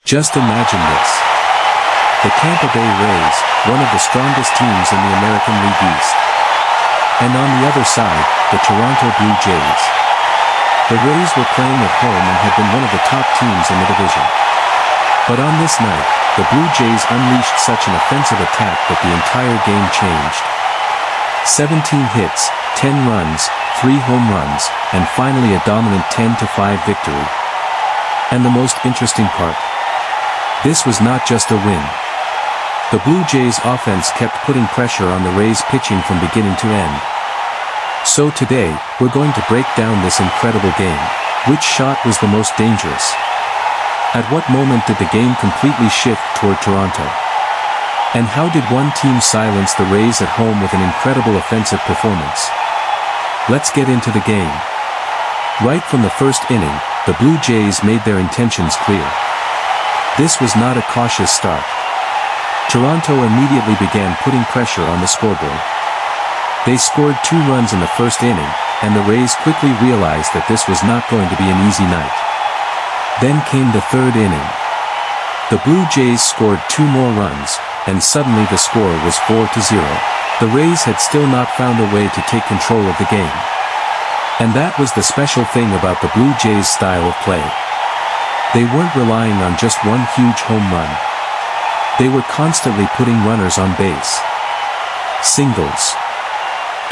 Just imagine this. The Tampa Bay Rays, one of the strongest teams in the American League East. And on the other side, the Toronto Blue Jays. The Rays were playing at home and had been one of the top teams in the division. But on this night, the Blue Jays unleashed such an offensive attack that the entire game changed. 17 hits, 10 runs, 3 home runs, and finally a dominant 10-5 victory. And the most interesting part? This was not just a win. The Blue Jays offense kept putting pressure on the Rays pitching from beginning to end. So today, we're going to break down this incredible game. Which shot was the most dangerous? At what moment did the game completely shift toward Toronto? And how did one team silence the Rays at home with an incredible offensive performance? Let's get into the game. Right from the first inning, the Blue Jays made their intentions clear. This was not a cautious start. Toronto immediately began putting pressure on the scoreboard. They scored 2 runs in the first inning, and the Rays quickly realized that this was not going to be an easy night. Then came the third inning. The Blue Jays scored 2 more runs, and suddenly the score was 4-0. The Rays had still not found a way to take control of the game. And that was the special thing about the Blue Jays' style of play. They weren't relying on just one huge home run. They were constantly putting runners on base. Singles.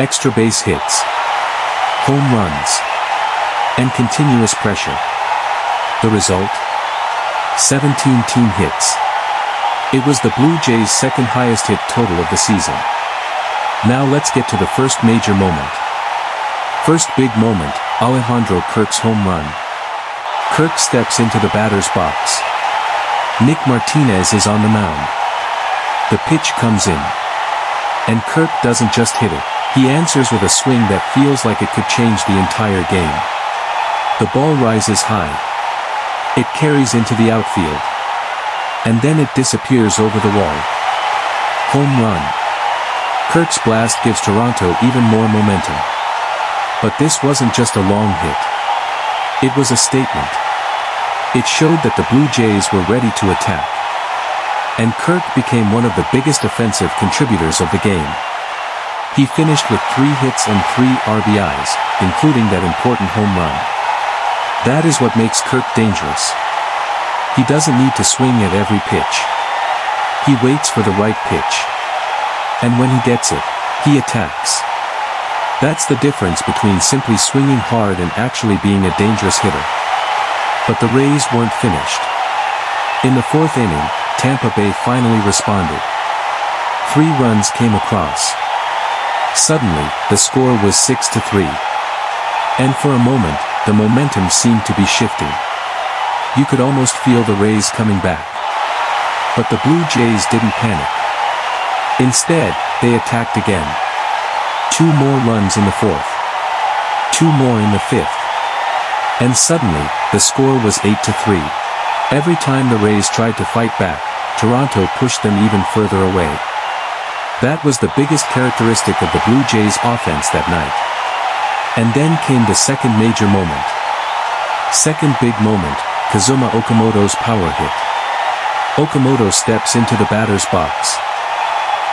Extra base hits, home runs, and continuous pressure. The result? 17 team hits. It was the Blue Jays' second highest hit total of the season. Now let's get to the first major moment. First big moment, Alejandro Kirk's home run. Kirk steps into the batter's box. Nick Martinez is on the mound. The pitch comes in. And Kirk doesn't just hit it. He answers with a swing that feels like it could change the entire game. The ball rises high. It carries into the outfield. And then it disappears over the wall. Home run. Kirk's blast gives Toronto even more momentum. But this wasn't just a long hit. It was a statement. It showed that the Blue Jays were ready to attack. And Kirk became one of the biggest offensive contributors of the game. He finished with 3 hits and 3 RBIs, including that important home run. That is what makes Kirk dangerous. He doesn't need to swing at every pitch. He waits for the right pitch. And when he gets it, he attacks. That's the difference between simply swinging hard and actually being a dangerous hitter. But the Rays weren't finished. In the 4th inning, Tampa Bay finally responded. 3 runs came across. Suddenly, the score was 6-3. And for a moment, the momentum seemed to be shifting. You could almost feel the Rays coming back. But the Blue Jays didn't panic. Instead, they attacked again. 2 more runs in the 4th. 2 more in the 5th. And suddenly, the score was 8-3. Every time the Rays tried to fight back, Toronto pushed them even further away. That was the biggest characteristic of the Blue Jays offense that night. And then came the second major moment. Second big moment, Kazuma Okamoto's power hit. Okamoto steps into the batter's box.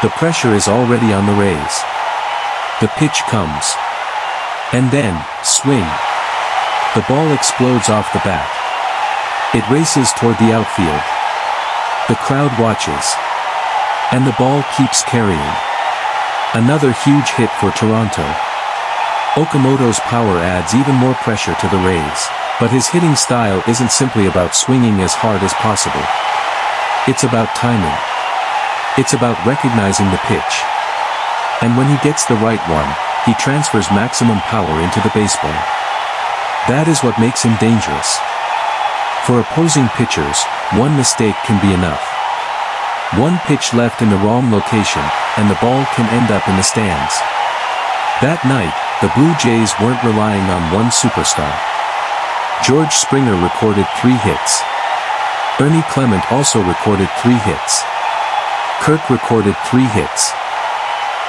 The pressure is already on the Rays. The pitch comes. And then, swing. The ball explodes off the bat. It races toward the outfield. The crowd watches. And the ball keeps carrying. Another huge hit for Toronto. Okamoto's power adds even more pressure to the Rays, but his hitting style isn't simply about swinging as hard as possible. It's about timing. It's about recognizing the pitch. And when he gets the right one, he transfers maximum power into the baseball. That is what makes him dangerous. For opposing pitchers, one mistake can be enough. One pitch left in the wrong location, and the ball can end up in the stands. That night, the Blue Jays weren't relying on one superstar. George Springer recorded 3 hits. Ernie Clement also recorded 3 hits. Kirk recorded 3 hits.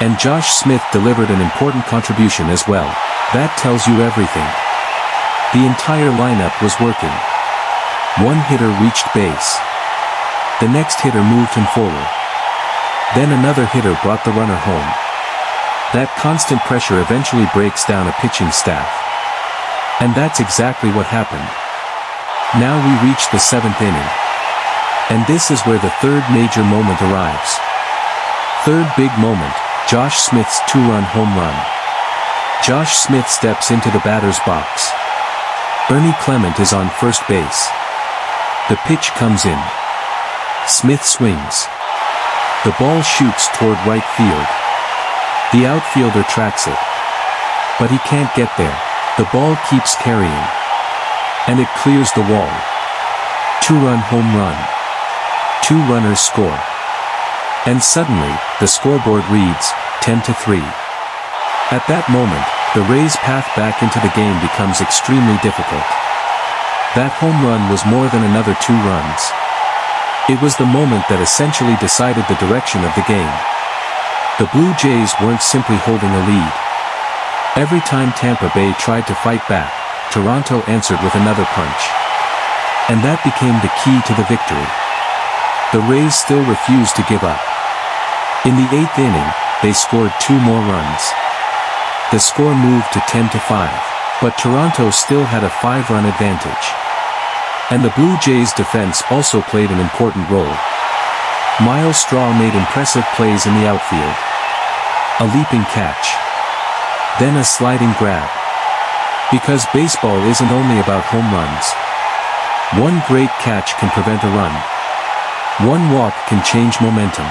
And Josh Smith delivered an important contribution as well. That tells you everything. The entire lineup was working. One hitter reached base. The next hitter moved him forward. Then another hitter brought the runner home. That constant pressure eventually breaks down a pitching staff. And that's exactly what happened. Now we reach the 7th inning. And this is where the third major moment arrives. Third big moment, Josh Smith's 2-run home run. Josh Smith steps into the batter's box. Ernie Clement is on first base. The pitch comes in. Smith swings. The ball shoots toward right field. The outfielder tracks it. But he can't get there. The ball keeps carrying. And it clears the wall. 2-run home run. 2 runners score. And suddenly, the scoreboard reads, 10-3. At that moment, the Rays' path back into the game becomes extremely difficult. That home run was more than another 2 runs. It was the moment that essentially decided the direction of the game. The Blue Jays weren't simply holding a lead. Every time Tampa Bay tried to fight back, Toronto answered with another punch. And that became the key to the victory. The Rays still refused to give up. In the 8th inning, they scored 2 more runs. The score moved to 10-5, but Toronto still had a 5-run advantage. And the Blue Jays' defense also played an important role. Miles Straw made impressive plays in the outfield. A leaping catch. Then a sliding grab. Because baseball isn't only about home runs. One great catch can prevent a run. One walk can change momentum.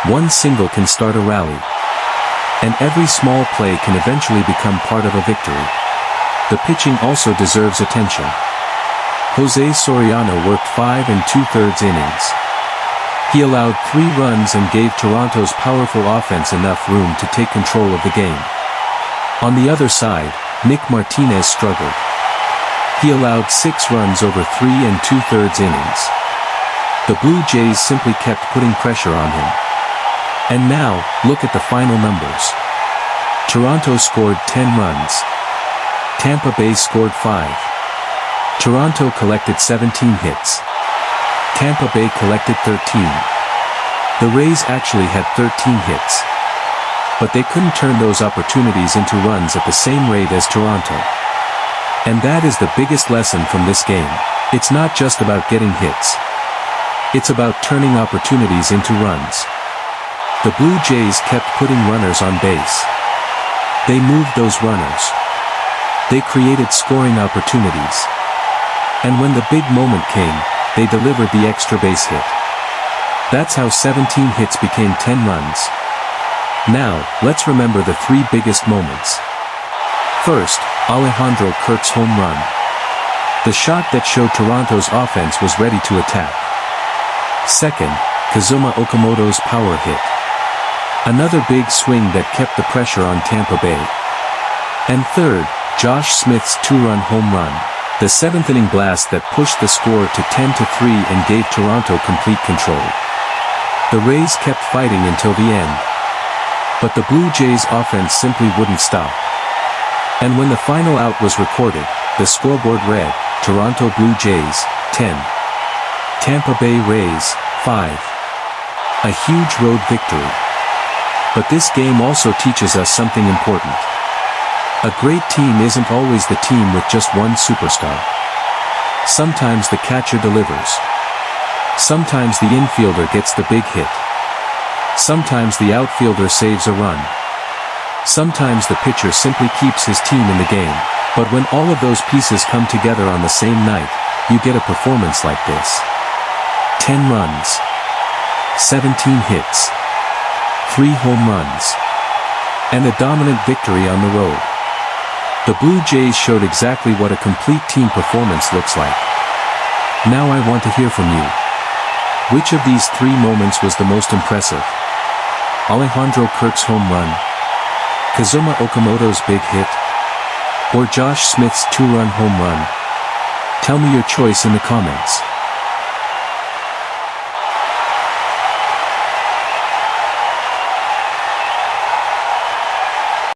One single can start a rally. And every small play can eventually become part of a victory. The pitching also deserves attention. Jose Soriano worked 5 2/3 innings. He allowed 3 runs and gave Toronto's powerful offense enough room to take control of the game. On the other side, Nick Martinez struggled. He allowed 6 runs over 3 2/3 innings. The Blue Jays simply kept putting pressure on him. And now, look at the final numbers. Toronto scored 10 runs. Tampa Bay scored 5. Toronto collected 17 hits. Tampa Bay collected 13. The Rays actually had 13 hits. But they couldn't turn those opportunities into runs at the same rate as Toronto. And that is the biggest lesson from this game. It's not just about getting hits. It's about turning opportunities into runs. The Blue Jays kept putting runners on base. They moved those runners. They created scoring opportunities. And when the big moment came, they delivered the extra base hit. That's how 17 hits became 10 runs. Now, let's remember the 3 biggest moments. First, Alejandro Kirk's home run. The shot that showed Toronto's offense was ready to attack. Second, Kazuma Okamoto's power hit. Another big swing that kept the pressure on Tampa Bay. And third, Josh Smith's 2-run home run. The 7th inning blast that pushed the score to 10-3 and gave Toronto complete control. The Rays kept fighting until the end. But the Blue Jays' offense simply wouldn't stop. And when the final out was recorded, the scoreboard read, Toronto Blue Jays, 10. Tampa Bay Rays, 5. A huge road victory. But this game also teaches us something important. A great team isn't always the team with just one superstar. Sometimes the catcher delivers. Sometimes the infielder gets the big hit. Sometimes the outfielder saves a run. Sometimes the pitcher simply keeps his team in the game. But when all of those pieces come together on the same night, you get a performance like this. 10 runs. 17 hits. 3 home runs. And a dominant victory on the road. The Blue Jays showed exactly what a complete team performance looks like. Now I want to hear from you. Which of these 3 moments was the most impressive? Alejandro Kirk's home run? Kazuma Okamoto's big hit? Or Josh Smith's 2-run home run? Tell me your choice in the comments.